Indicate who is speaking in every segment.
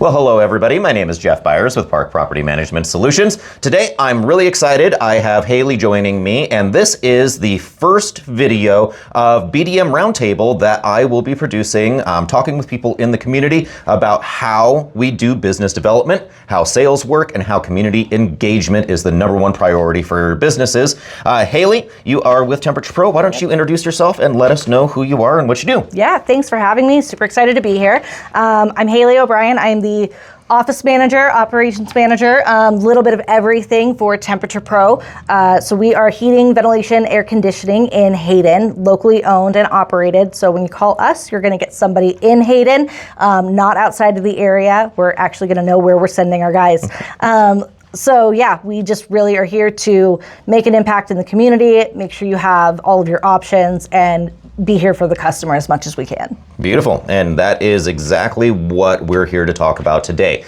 Speaker 1: Well, hello everybody. My name is Jeff Byers with Park Property Management Solutions. Today, I'm really excited. I have Haley joining me, and this is the first video of BDM Roundtable that I will be producing, talking with people in the community about how we do business development, how sales work, and how community engagement is the #1 priority for businesses. Haley, you are with TemperaturePro. Why don't you introduce yourself and let us know who you are and what you do?
Speaker 2: Yeah, thanks for having me. Super excited to be here. I'm Haley O'Brien. I'm the office manager, operations manager, little bit of everything for TemperaturePro. So we are heating, ventilation, air conditioning in Hayden, locally owned and operated. So when you call us, you're going to get somebody in Hayden, not outside of the area. We're actually going to know where we're sending our guys. So yeah, we just really are here to make an impact in the community, make sure you have all of your options, and be here for the customer as much as we can.
Speaker 1: Beautiful. And that is exactly what we're here to talk about today.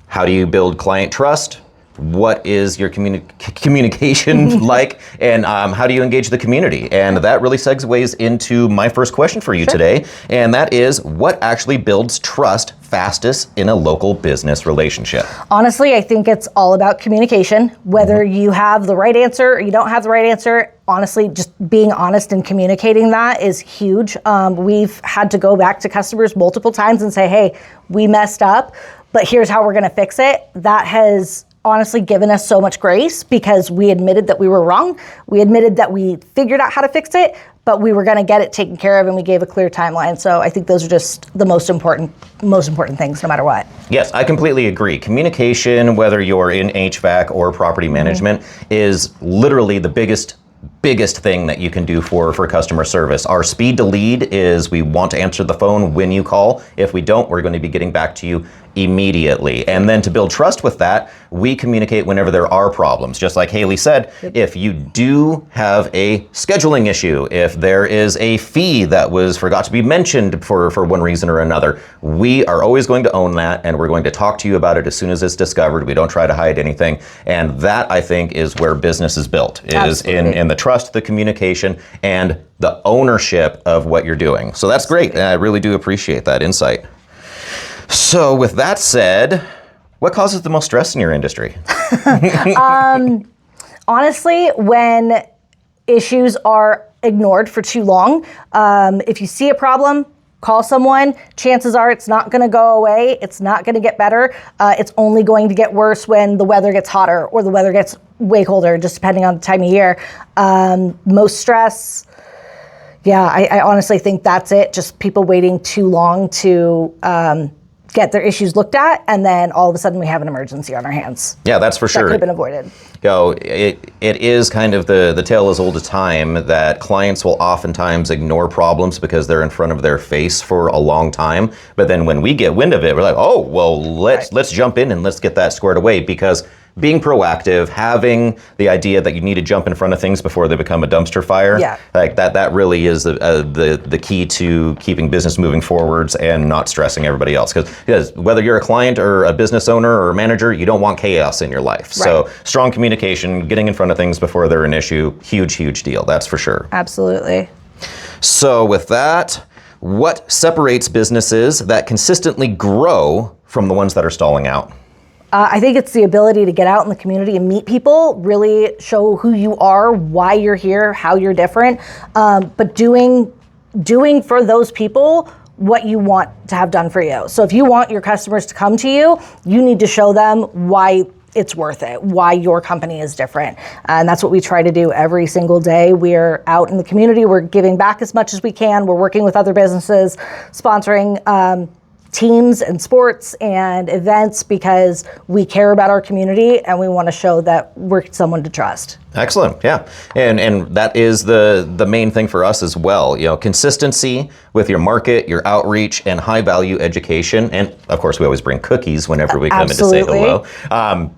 Speaker 1: How do you build client trust? What is your communication like? And how do you engage the community? And that really segues into my first question for you today. And that is, what actually builds trust fastest in a local business relationship? Honestly,
Speaker 2: I think it's all about communication. Whether you have the right answer or you don't have the right answer, honestly, just being honest and communicating that is huge. We've had to go back to customers multiple times and say, hey, we messed up, but here's how we're going to fix it. That has honestly given us so much grace because we admitted that we were wrong. We admitted that we figured out how to fix it, but we were going to get it taken care of, and we gave a clear timeline. So I think those are just the most important things, no matter what.
Speaker 1: Yes, I completely agree. Communication, whether you're in HVAC or property management, is literally the biggest thing that you can do for customer service. Our speed to lead is we want to answer the phone when you call. If we don't, we're going to be getting back to you immediately. And then to build trust with that, we communicate whenever there are problems. Just like Haley said, if you do have a scheduling issue, if there is a fee that was forgot to be mentioned for one reason or another, we are always going to own that, and we're going to talk to you about it as soon as it's discovered. We don't try to hide anything. And that, I think, is where business is built, is in the trust, the communication, and the ownership of what you're doing. So that's great. And I really do appreciate that insight. So with that said, what causes the most stress in your industry?
Speaker 2: Honestly, when issues are ignored for too long. If you see a problem, call someone. Chances are it's not going to go away. It's not going to get better. It's only going to get worse when the weather gets hotter or the weather gets way colder, just depending on the time of year. Most stress, yeah, I honestly think that's it. Just people waiting too long to get their issues looked at, and then all of a sudden we have an emergency on our hands.
Speaker 1: Yeah, that's for sure.
Speaker 2: That could have been avoided.
Speaker 1: It is kind of the tale as old as time that clients will oftentimes ignore problems because they're in front of their face for a long time. But then when we get wind of it, we're like, oh, well, let's jump in and let's get that squared away, because being proactive, having the idea that you need to jump in front of things before they become a dumpster fire, like that really is the key to keeping business moving forwards and not stressing everybody else. Because whether you're a client or a business owner or a manager, you don't want chaos in your life. Right. So strong communication, getting in front of things before they're an issue, huge deal, that's for sure.
Speaker 2: Absolutely.
Speaker 1: So with that, what separates businesses that consistently grow from the ones that are stalling out?
Speaker 2: I think it's the ability to get out in the community and meet people, really show who you are, why you're here, how you're different, but doing for those people what you want to have done for you. So if you want your customers to come to you, you need to show them why it's worth it, why your company is different. And that's what we try to do every single day. We're out in the community, we're giving back as much as we can, we're working with other businesses, sponsoring teams and sports and events because we care about our community and we want to show that we're someone to trust.
Speaker 1: Excellent, yeah. And that is the main thing for us as well. You know, consistency with your market, your outreach, and high value education. And of course, we always bring cookies whenever we come in to say hello.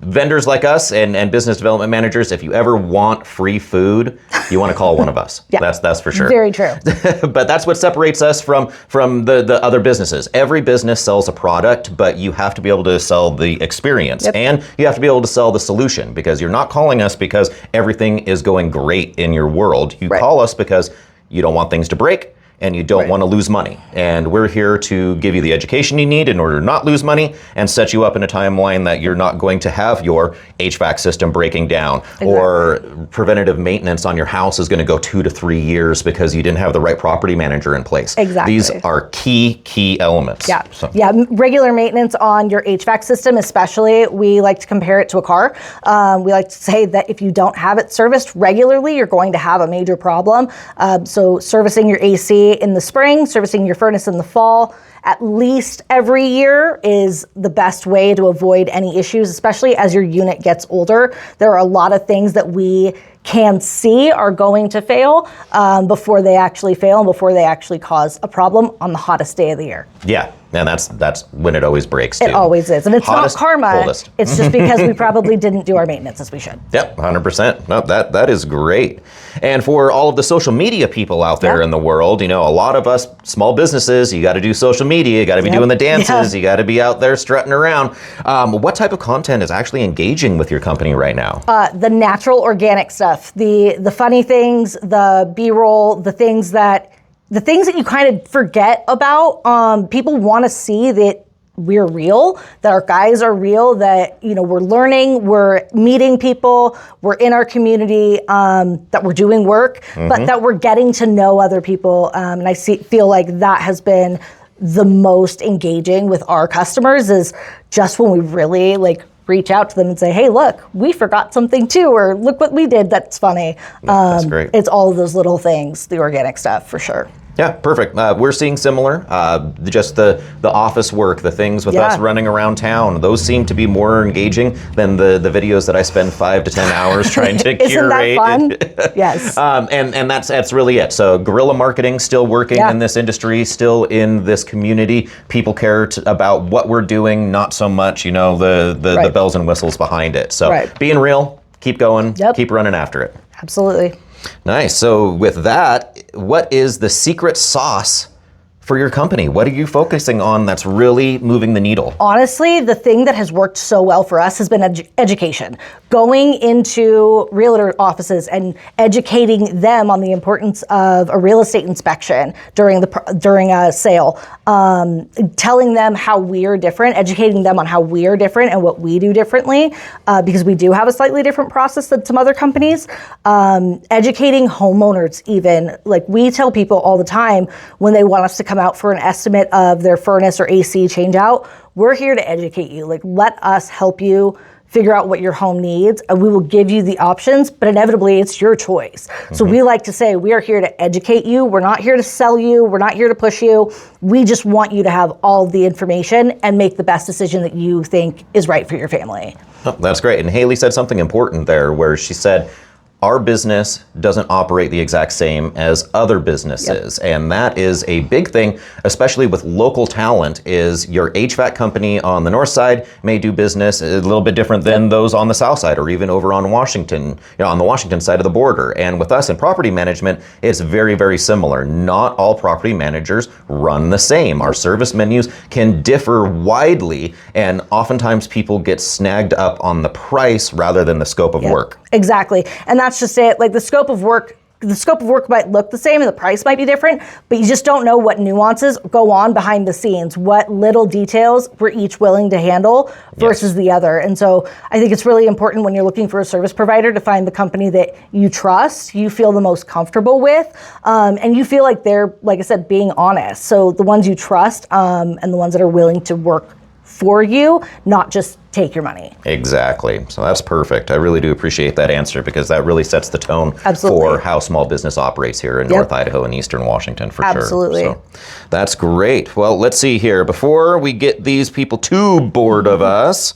Speaker 1: Vendors like us and business development managers, if you ever want free food, you want to call one of us.
Speaker 2: Yeah,
Speaker 1: that's for sure.
Speaker 2: Very true.
Speaker 1: But that's what separates us from the other businesses. Every business sells a product, but you have to be able to sell the experience. And you have to be able to sell the solution, because you're not calling us because everything is going great in your world. You call us because you don't want things to break, and you don't want to lose money. And we're here to give you the education you need in order to not lose money and set you up in a timeline that you're not going to have your HVAC system breaking down or preventative maintenance on your house is going to go 2 to 3 years because you didn't have the right property manager in place.
Speaker 2: Exactly.
Speaker 1: These are key elements.
Speaker 2: Yeah. Yeah. Regular maintenance on your HVAC system, especially, we like to compare it to a car. We like to say that if you don't have it serviced regularly, you're going to have a major problem. So servicing your AC in the spring, servicing your furnace in the fall, at least every year is the best way to avoid any issues, especially as your unit gets older. There are a lot of things that we can see are going to fail before they actually fail and before they actually cause a problem on the hottest day of the year.
Speaker 1: Yeah, and that's when it always breaks too.
Speaker 2: It always is. And it's
Speaker 1: Hottest,
Speaker 2: not karma.
Speaker 1: coldest.
Speaker 2: It's just because we probably didn't do our maintenance as we should.
Speaker 1: Yep, 100%. No, that is great. And for all of the social media people out there in the world, you know, a lot of us small businesses, you got to do social media, you got to be doing the dances, you got to be out there strutting around. What type of content is actually engaging with your company right now?
Speaker 2: The natural organic stuff, the funny things, the B-roll, the things that you kind of forget about. People want to see that we're real, that our guys are real, that, you know, we're learning, we're meeting people, we're in our community, that we're doing work, but that we're getting to know other people. And I feel like that has been the most engaging with our customers, is just when we really reach out to them and say, hey, look, we forgot something too, or look what we did, that's funny.
Speaker 1: That's great.
Speaker 2: It's all of those little things, the organic stuff, for sure.
Speaker 1: Yeah, perfect. We're seeing similar, just the office work, the things with us running around town, those seem to be more engaging than the videos that I spend 5 to 10 hours trying to curate.
Speaker 2: Isn't that fun? Yes.
Speaker 1: And that's really it. So guerrilla marketing, still working in this industry, still in this community. People care about what we're doing, not so much, you know, the bells and whistles behind it. So being real, keep going, keep running after it.
Speaker 2: Absolutely.
Speaker 1: Nice. So with that, what is the secret sauce for your company? What are you focusing on that's really moving the needle?
Speaker 2: Honestly, the thing that has worked so well for us has been education. Going into realtor offices and educating them on the importance of a real estate inspection during a sale. Telling them how we are different, educating them on how we are different and what we do differently, because we do have a slightly different process than some other companies. Educating homeowners even. Like, we tell people all the time when they want us to come out for an estimate of their furnace or AC change out, we're here to educate you. Like, let us help you figure out what your home needs, and we will give you the options, but inevitably it's your choice. So we like to say, we are here to educate you. We're not here to sell you. We're not here to push you. We just want you to have all the information and make the best decision that you think is right for your family.
Speaker 1: Oh, that's great. And Haley said something important there, where she said, our business doesn't operate the exact same as other businesses. And that is a big thing, especially with local talent, is your HVAC company on the north side may do business a little bit different than those on the south side, or even over on Washington, you know, on the Washington side of the border. And with us in property management, it's very, very similar. Not all property managers run the same. Our service menus can differ widely, and oftentimes people get snagged up on the price rather than the scope of work.
Speaker 2: Exactly. And that's just it. Like, the scope of work might look the same and the price might be different, but you just don't know what nuances go on behind the scenes, what little details we're each willing to handle versus the other. And so I think it's really important when you're looking for a service provider to find the company that you trust, you feel the most comfortable with, and you feel like they're, like I said, being honest. So the ones you trust, and the ones that are willing to work for you, not just take your money.
Speaker 1: Exactly. So that's perfect. I really do appreciate that answer, because that really sets the tone for how small business operates here in North Idaho and Eastern Washington, for sure.
Speaker 2: Absolutely.
Speaker 1: So that's great. Well, let's see here. Before we get these people too bored of us,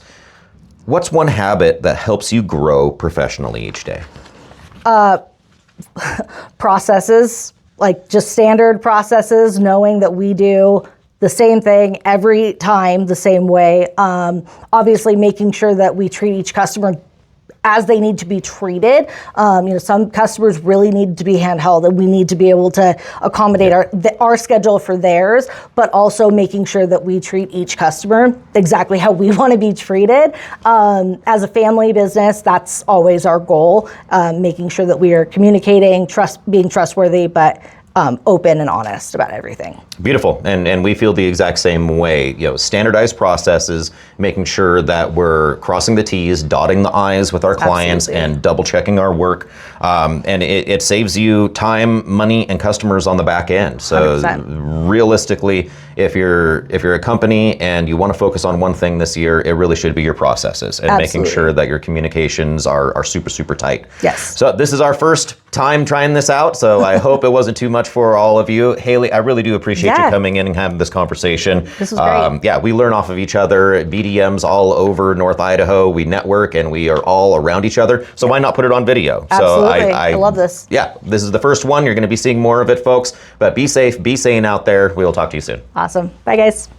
Speaker 1: what's one habit that helps you grow professionally each day?
Speaker 2: Processes, like just standard processes, knowing that we do the same thing every time the same way. Obviously making sure that we treat each customer as they need to be treated. Some customers really need to be handheld, and we need to be able to accommodate our schedule for theirs, but also making sure that we treat each customer exactly how we want to be treated. As a family business, that's always our goal, making sure that we are communicating, being trustworthy, but open and honest about everything.
Speaker 1: Beautiful, and we feel the exact same way. Standardized processes, making sure that we're crossing the T's, dotting the I's with our clients,
Speaker 2: Absolutely.
Speaker 1: and double checking our work. And it saves you time, money, and customers on the back end. So
Speaker 2: 100%.
Speaker 1: realistically, if you're a company and you want to focus on one thing this year, it really should be your processes and making
Speaker 2: Absolutely.
Speaker 1: sure that your communications are super, super tight.
Speaker 2: Yes.
Speaker 1: So this is our first time trying this out, so I hope it wasn't too much for all of you. Haley, I really do appreciate you coming in and having this conversation.
Speaker 2: This was great.
Speaker 1: Yeah, we learn off of each other. BDMs all over North Idaho. We network and we are all around each other. So why not put it on video?
Speaker 2: Absolutely.
Speaker 1: So
Speaker 2: I love this.
Speaker 1: Yeah, this is the first one. You're going to be seeing more of it, folks. But be safe, be sane out there. We will talk to you soon.
Speaker 2: Awesome. Bye, guys.